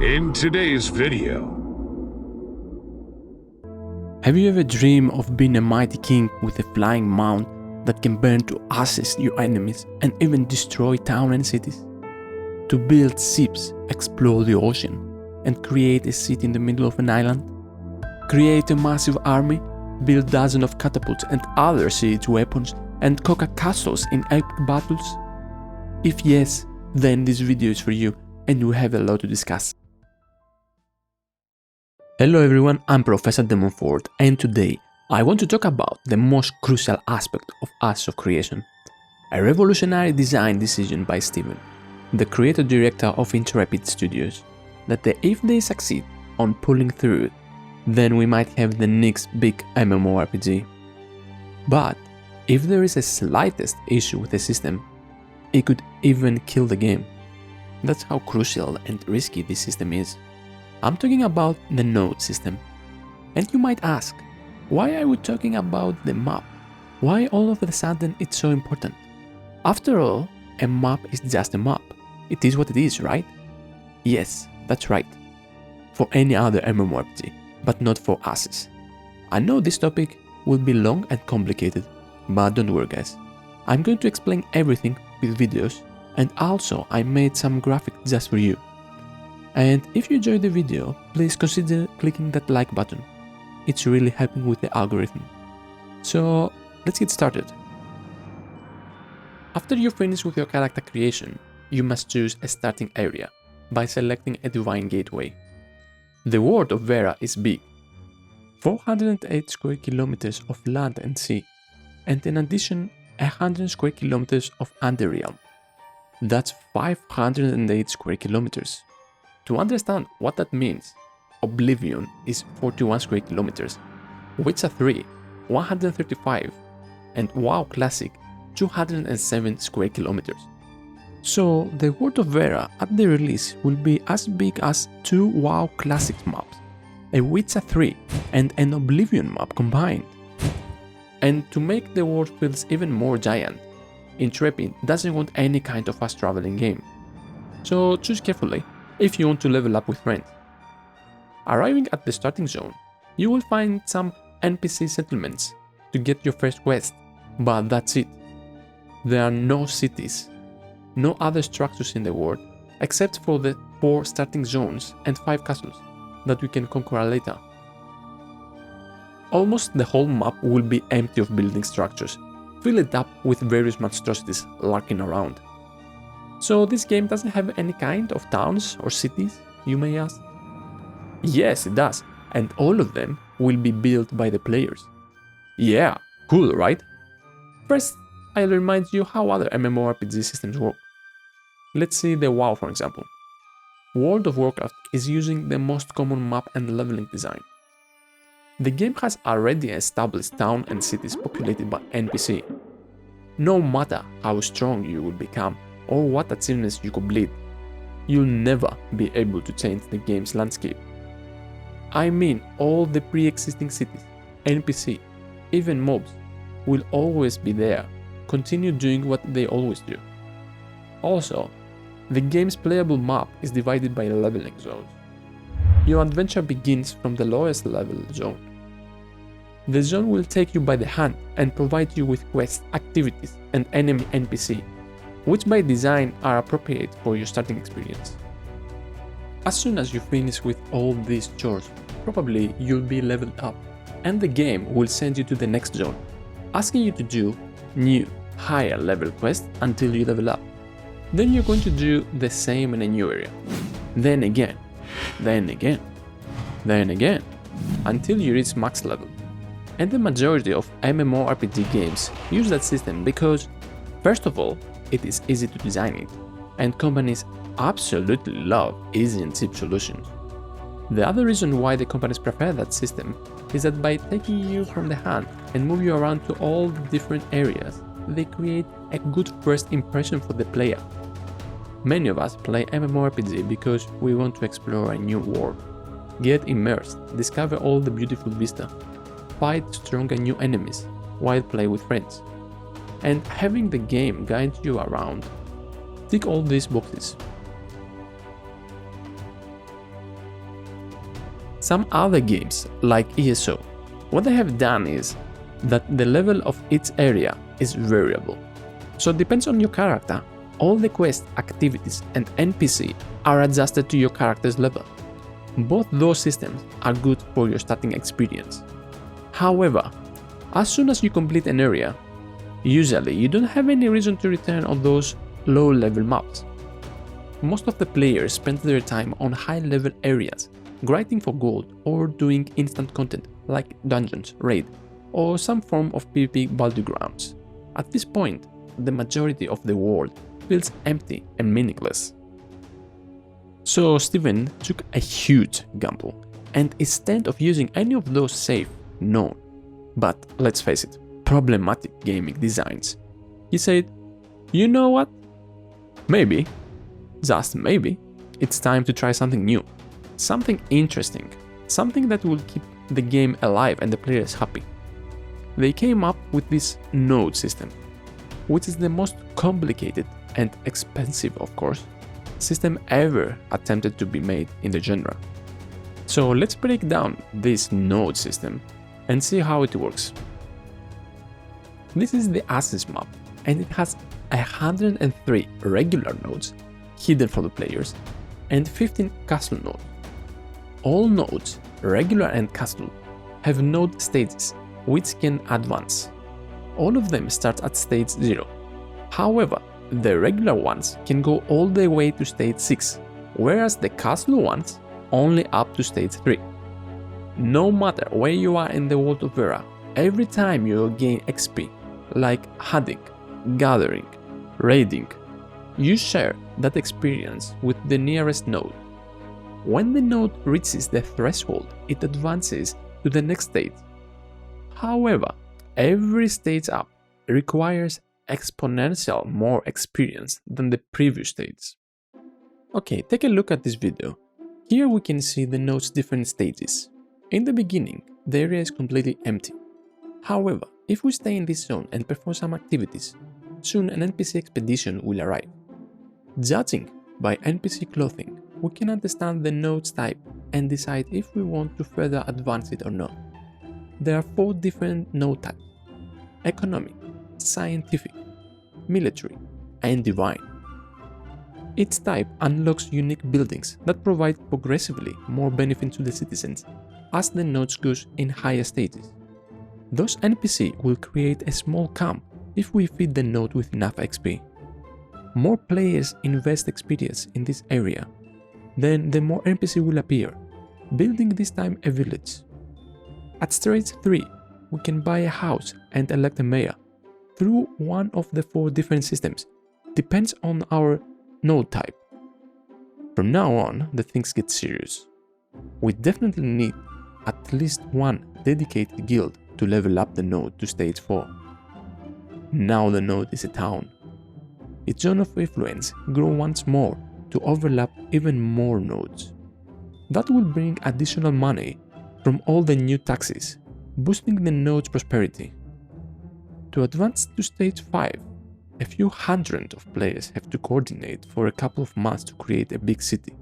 In today's video. Have you ever dreamed of being a mighty king with a flying mount that can burn to ashes your enemies and even destroy towns and cities? To build ships, explore the ocean, and create a city in the middle of an island? Create a massive army, build dozens of catapults and other siege weapons, and conquer castles in epic battles? If yes, then this video is for you, and we have a lot to discuss. Hello everyone, I'm Professor Demonfort, and today I want to talk about the most crucial aspect of Ashes of Creation. A revolutionary design decision by Steven, the creator-director of Intrepid Studios, that if they succeed on pulling through, then we might have the next big MMORPG. But if there is a slightest issue with the system, it could even kill the game. That's how crucial and risky this system is. I'm talking about the node system. And you might ask, why are we talking about the map? Why all of a sudden it's so important? After all, a map is just a map. It is what it is, right? Yes, that's right. For any other MMORPG, but not for Ashes. I know this topic will be long and complicated, but don't worry guys. I'm going to explain everything with videos, and also I made some graphics just for you. And if you enjoyed the video, please consider clicking that like button. It's really helping with the algorithm. So let's get started. After you finish with your character creation, you must choose a starting area by selecting a divine gateway. The world of Vera is big, 408 square kilometers of land and sea, and in addition 100 square kilometers of Underrealm. That's 508 square kilometers. To understand what that means, Oblivion is 41 square kilometers, Witcher 3 135, and WoW Classic 207 square kilometers. So the world of Vera at the release will be as big as 2 WoW Classic maps, a Witcher 3 and an Oblivion map combined. And to make the world feels even more giant, Intrepid doesn't want any kind of fast traveling game. So choose carefully if you want to level up with friends. Arriving at the starting zone, you will find some NPC settlements to get your first quest, but that's it. There are no cities, no other structures in the world, except for the 4 starting zones and 5 castles that we can conquer later. Almost the whole map will be empty of building structures, fill it up with various monstrosities lurking around. So this game doesn't have any kind of towns or cities, you may ask? Yes, it does, and all of them will be built by the players. Yeah, cool, right? First, I'll remind you how other MMORPG systems work. Let's see the WoW for example. World of Warcraft is using the most common map and leveling design. The game has already established towns and cities populated by NPC. No matter how strong you will become or what achievements you complete, you'll never be able to change the game's landscape. I mean, all the pre-existing cities, NPC, even mobs, will always be there, continue doing what they always do. Also, the game's playable map is divided by leveling zones. Your adventure begins from the lowest level zone. The zone will take you by the hand and provide you with quests, activities, and enemy NPC, which by design are appropriate for your starting experience. As soon as you finish with all these chores, probably you'll be leveled up, and the game will send you to the next zone, asking you to do new, higher level quests until you level up. Then you're going to do the same in a new area. Then again, then again, then again, until you reach max level. And the majority of MMORPG games use that system because, first of all, it is easy to design it, and companies absolutely love easy and cheap solutions. The other reason why the companies prefer that system is that by taking you from the hand and move you around to all the different areas, they create a good first impression for the player. Many of us play MMORPG because we want to explore a new world, get immersed, discover all the beautiful vista, fight stronger new enemies, while play with friends. And having the game guide you around, tick all these boxes. Some other games, like ESO, what they have done is that the level of each area is variable. So it depends on your character. All the quest, activities, and NPC are adjusted to your character's level. Both those systems are good for your starting experience. However, as soon as you complete an area, usually you don't have any reason to return on those low-level maps. Most of the players spend their time on high-level areas, grinding for gold or doing instant content like dungeons, raid, or some form of PvP battlegrounds. At this point, the majority of the world feels empty and meaningless. So Steven took a huge gamble, and instead of using any of those safe, known, but let's face it, problematic gaming designs, he said, you know what? Maybe, just maybe, it's time to try something new, something interesting, something that will keep the game alive and the players happy. They came up with this node system, which is the most complicated and expensive, of course, system ever attempted to be made in the genre. So let's break down this node system and see how it works. This is the assets map, and it has 103 regular nodes hidden from the players and 15 castle nodes. All nodes, regular and castle, have node stages which can advance. All of them start at stage 0. However, the regular ones can go all the way to stage 6, whereas the castle ones only up to stage 3. No matter where you are in the world of Vera, every time you gain XP, like hunting, gathering, raiding, you share that experience with the nearest node. When the node reaches the threshold, it advances to the next stage. However, every stage up requires exponential more experience than the previous stage. Okay, take a look at this video. Here we can see the node's different stages. In the beginning, the area is completely empty. However, if we stay in this zone and perform some activities, soon an NPC expedition will arrive. Judging by NPC clothing, we can understand the node's type and decide if we want to further advance it or not. There are 4 different node types: economic, scientific, military, and divine. Each type unlocks unique buildings that provide progressively more benefit to the citizens as the nodes goes in higher stages. Those NPC will create a small camp if we feed the node with enough XP. More players invest experience in this area, then the more NPC will appear, building this time a village. At stage 3, we can buy a house and elect a mayor through one of the 4 different systems, depends on our node type. From now on, the things get serious. We definitely need at least one dedicated guild to level up the node to stage 4. Now the node is a town. Its zone of influence grew once more to overlap even more nodes. That will bring additional money from all the new taxes, boosting the node's prosperity. To advance to stage 5, a few hundred of players have to coordinate for a couple of months to create a big city.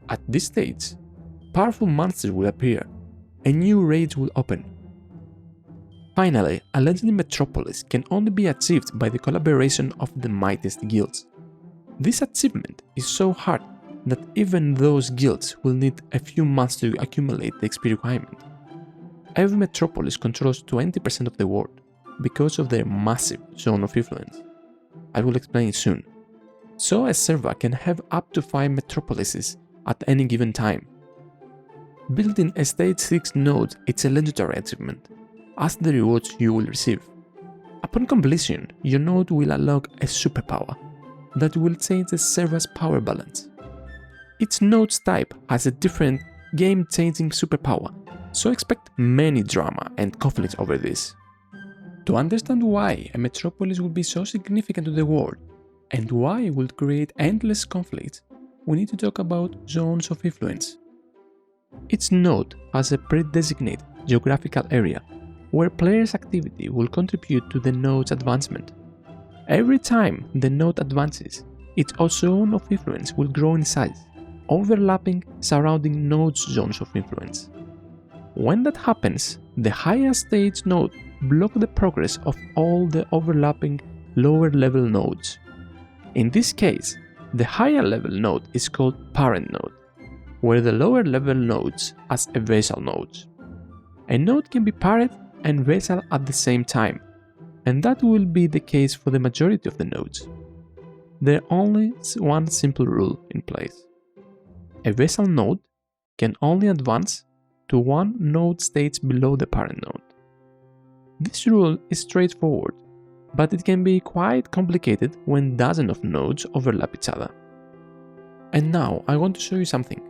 At this stage, powerful monsters will appear, and new raids will open. Finally, a legendary metropolis can only be achieved by the collaboration of the mightiest guilds. This achievement is so hard that even those guilds will need a few months to accumulate the XP requirement. Every metropolis controls 20% of the world because of their massive zone of influence. I will explain soon. So a server can have up to 5 metropolises at any given time. Building a stage 6 node is a legendary achievement, as the rewards you will receive. Upon completion, your node will unlock a superpower that will change the server's power balance. Each node's type has a different game-changing superpower, so expect many drama and conflicts over this. To understand why a metropolis will be so significant to the world, and why it will create endless conflicts, we need to talk about zones of influence. Each node has a pre-designated geographical area where players' activity will contribute to the node's advancement. Every time the node advances, its zone of influence will grow in size, overlapping surrounding nodes' zones of influence. When that happens, the higher stage node blocks the progress of all the overlapping lower level nodes. In this case, the higher level node is called parent node, where the lower level nodes as a vassal nodes. A node can be parent and vassal at the same time, and that will be the case for the majority of the nodes. There is only one simple rule in place. A vassal node can only advance to one node stage below the parent node. This rule is straightforward, but it can be quite complicated when dozens of nodes overlap each other. And now I want to show you something.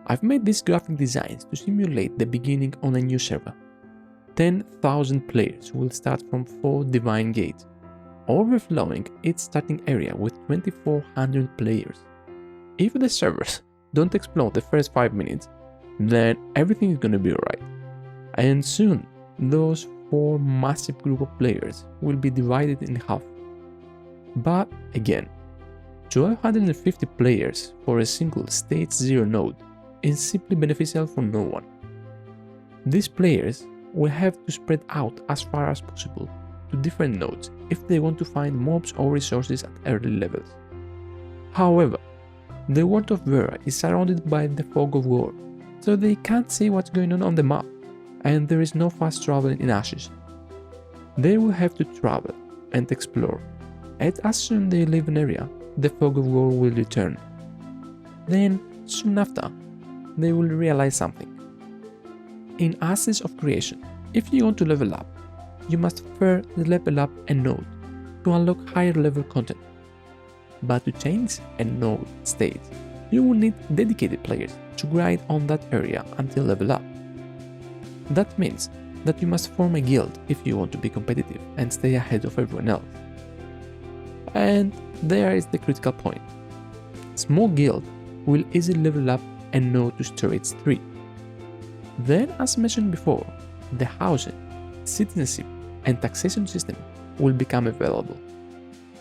I've made these graphic designs to simulate the beginning on a new server. 10,000 players will start from 4 divine gates, overflowing each starting area with 2,400 players. If the servers don't explode the first 5 minutes, then everything is gonna be alright. And soon, those 4 massive group of players will be divided in half. But again, 1250 players for a single stage 0 node is simply beneficial for no one. These players will have to spread out as far as possible to different nodes if they want to find mobs or resources at early levels. However, the world of Vera is surrounded by the fog of war, so they can't see what's going on the map, and there is no fast travel in Ashes. They will have to travel and explore, and as soon as they leave an area, the fog of war will return. Then, soon after, they will realize something. In Ashes of Creation, if you want to level up, you must first level up a node to unlock higher level content. But to change a node state, you will need dedicated players to grind on that area until level up. That means that you must form a guild if you want to be competitive and stay ahead of everyone else. And there is the critical point. Small guild will easily level up a node to stage 3. Then, as mentioned before, the housing, citizenship and taxation system will become available.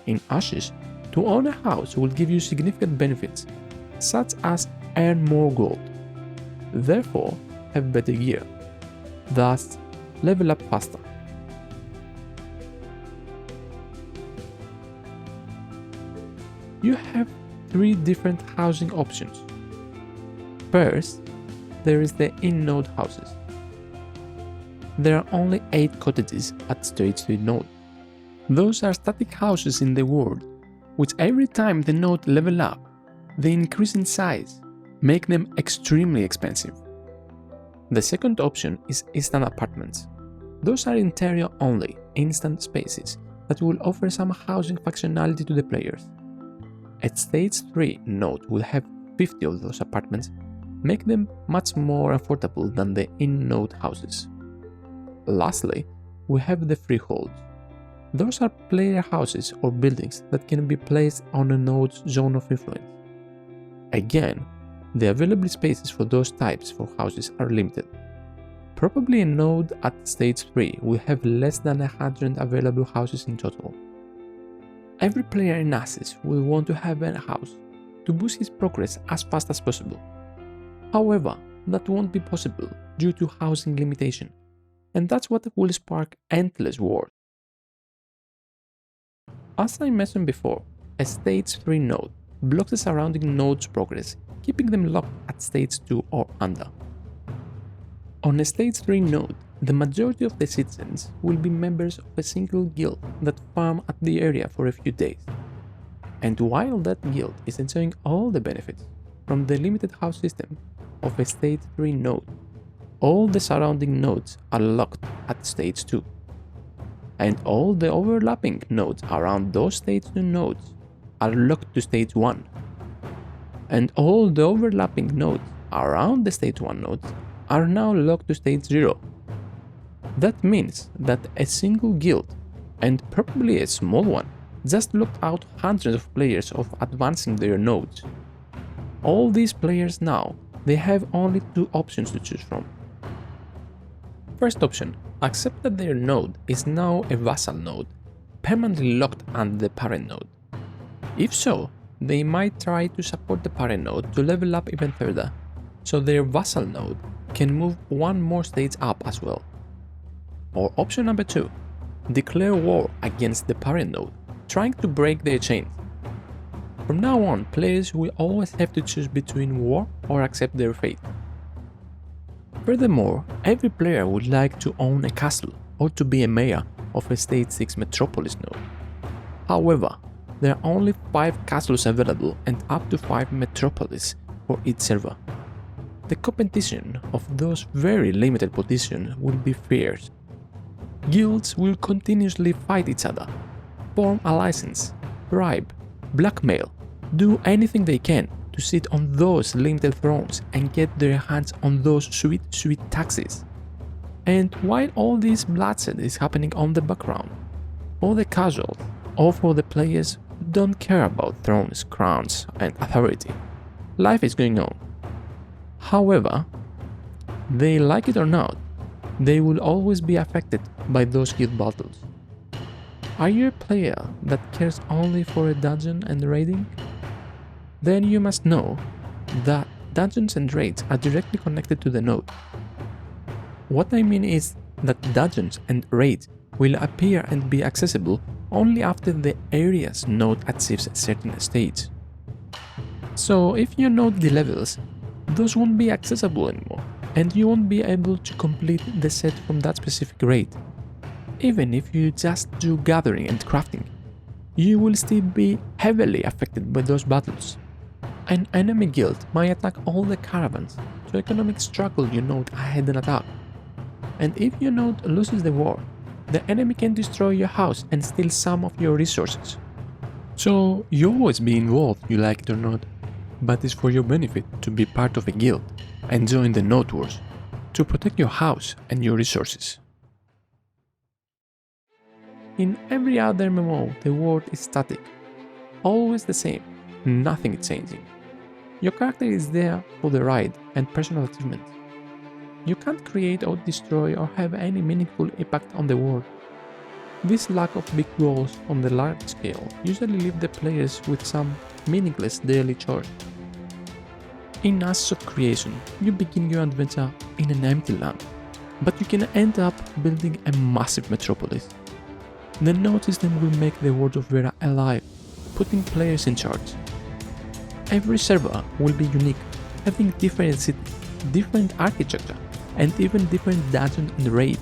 In Ashes, to own a house will give you significant benefits, such as earn more gold, therefore have better gear, thus level up faster. You have 3 different housing options. First, there is the in-node houses. There are only 8 cottages at stage 3 node. Those are static houses in the world, which every time the node level up, they increase in size, make them extremely expensive. The second option is instant apartments. Those are interior only, instant spaces that will offer some housing functionality to the players. At stage 3 node will have 50 of those apartments, make them much more affordable than the in-node houses. Lastly, we have the freeholds. Those are player houses or buildings that can be placed on a node's zone of influence. Again, the available spaces for those types of houses are limited. Probably a node at stage 3 will have less than 100 available houses in total. Every player in Ashes will want to have a house to boost his progress as fast as possible. However, that won't be possible due to housing limitation, and that's what will spark endless wars. As I mentioned before, a stage 3 node blocks the surrounding node's progress, keeping them locked at stage 2 or under. On a stage 3 node, the majority of the citizens will be members of a single guild that farm at the area for a few days. And while that guild is enjoying all the benefits from the limited house system of a stage 3 node, all the surrounding nodes are locked at stage 2. And all the overlapping nodes around those stage 2 nodes are locked to stage 1. And all the overlapping nodes around the stage 1 nodes are now locked to stage 0. That means that a single guild, and probably a small one, just locked out hundreds of players of advancing their nodes. All these players now, they have only 2 options to choose from. First option, accept that their node is now a vassal node, permanently locked under the parent node. If so, they might try to support the parent node to level up even further, so their vassal node can move one more stage up as well. Or option number 2, declare war against the parent node, trying to break their chains. From now on, players will always have to choose between war or accept their fate. Furthermore, every player would like to own a castle or to be a mayor of a Stage 6 metropolis node. However, there are only 5 castles available and up to 5 metropolis for each server. The competition of those very limited positions will be fierce. Guilds will continuously fight each other, form alliances, bribe, blackmail, do anything they can to sit on those limited thrones and get their hands on those sweet taxes. And while all this bloodshed is happening on the background, for the casuals or for the players who don't care about thrones, crowns and authority, life is going on. However, they like it or not, they will always be affected by those guild battles. Are you a player that cares only for a dungeon and raiding? Then you must know that dungeons and raids are directly connected to the node. What I mean is that dungeons and raids will appear and be accessible only after the area's node achieves a certain stage. So if your node delevels, those won't be accessible anymore, and you won't be able to complete the set from that specific raid. Even if you just do gathering and crafting, you will still be heavily affected by those battles. An enemy guild might attack all the caravans to economic struggle your node ahead and attack. And if your node loses the war, the enemy can destroy your house and steal some of your resources. So you always be involved, you like it or not, but it's for your benefit to be part of a guild and join the node wars to protect your house and your resources. In every other MMO, the world is static, always the same, nothing is changing. Your character is there for the ride and personal achievements. You can't create or destroy or have any meaningful impact on the world. This lack of big goals on the large scale usually leave the players with some meaningless daily chores. In Ashes of Creation, you begin your adventure in an empty land, but you can end up building a massive metropolis. The node system will make the world of Vera alive, putting players in charge. Every server will be unique, having different cities, different architecture, and even different dungeons and raids.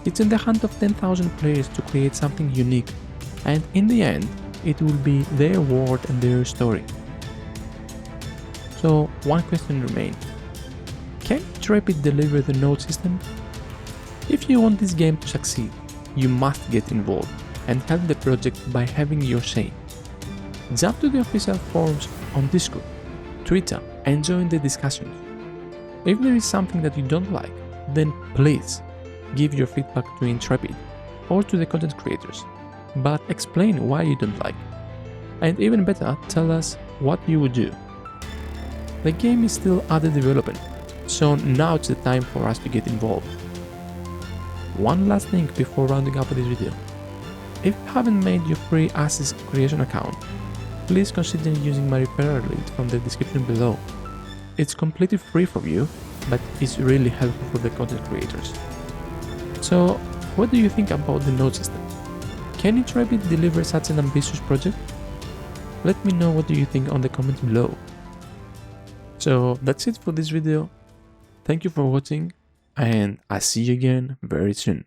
It's in the hand of 10,000 players to create something unique, and in the end, it will be their world and their story. So, one question remains. Can Intrepid deliver the node system? If you want this game to succeed, you must get involved and help the project by having your say. Jump to the official forums on Discord, Twitter, and join the discussions. If there is something that you don't like, then please give your feedback to Intrepid or to the content creators, but explain why you don't like. And even better, tell us what you would do. The game is still under development, so now it's the time for us to get involved. One last thing before rounding up this video. If you haven't made your free Ashes Creation account, please consider using my referral link from the description below. It's completely free for you, but it's really helpful for the content creators. So, what do you think about the node system? Can Intrepid deliver such an ambitious project? Let me know what do you think on the comments below. So that's it for this video. Thank you for watching, and I'll see you again very soon.